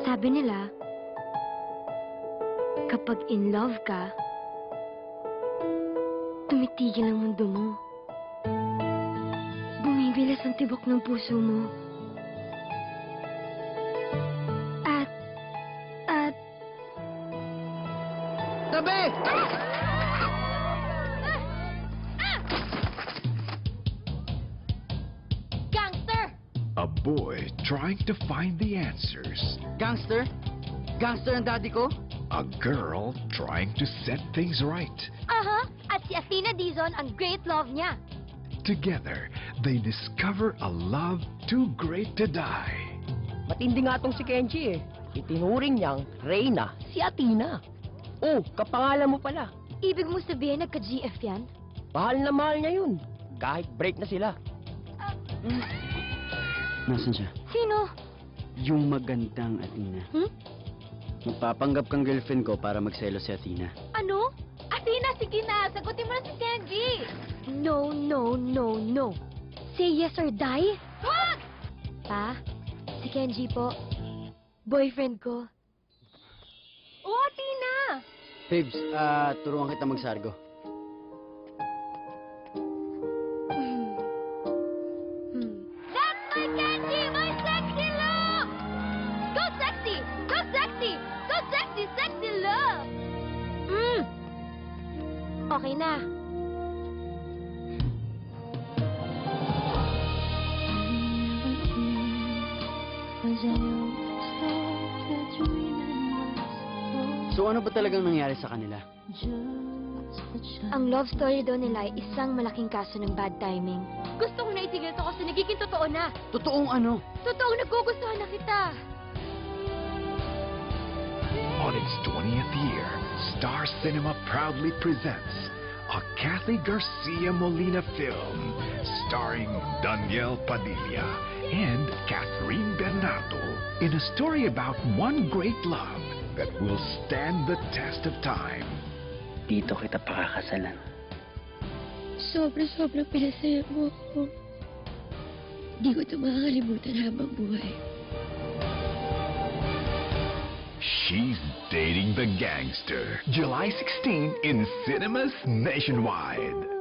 Sabi nila, kapag in love ka, tumitigil ang mundo mo. Bumibilis ang tibok ng puso mo. At... Tabi! Gangster! A boy trying to find the answers. Gangster? Gangster ang daddy ko? A girl trying to set things right. Aha! At si Athena Dizon ang great love niya. Together, they discover a love too great to die. Matindi nga tong si Kenji eh. Itinuring niyang Reyna si Athena. Oh, kapangalan mo pala. Ibig mo sabihin nagka-GF yan? Mahal na mahal niya yun. Kahit break na sila. Nasaan siya? Sino? Yung magandang Athena. Magpapanggap kang girlfriend ko para magselo si Athena. Ano? Athena, sige na. Sagutin mo na si Kenji. No, no, no, no. Say yes or die. Wag! Pa, si Kenji po. Boyfriend ko. Oh, Athena! Babes, turuan kita magsargo. That's my Kenji! My sexy look! Go sexy! Go sexy! Go sexy, sexy look! Okay na. So ano ba talagang nangyari sa kanila? Ang love story daw nila ay isang malaking kaso ng bad timing. Gusto ko na itigil to kasi nagiging totoo na. Totoong ano? Totoong nagugustuhan na kita. On its 20th year, Star Cinema proudly presents a Kathy Garcia Molina film starring Daniel Padilla and Catherine Bernardo in a story about one great love that will stand the test of time. Dito kita pakakasalan. Sobra-sobra pinasaya mo ako. Di ko ito makakalimutan habang buhay. She's Dating the Gangster. July 16 in cinemas nationwide.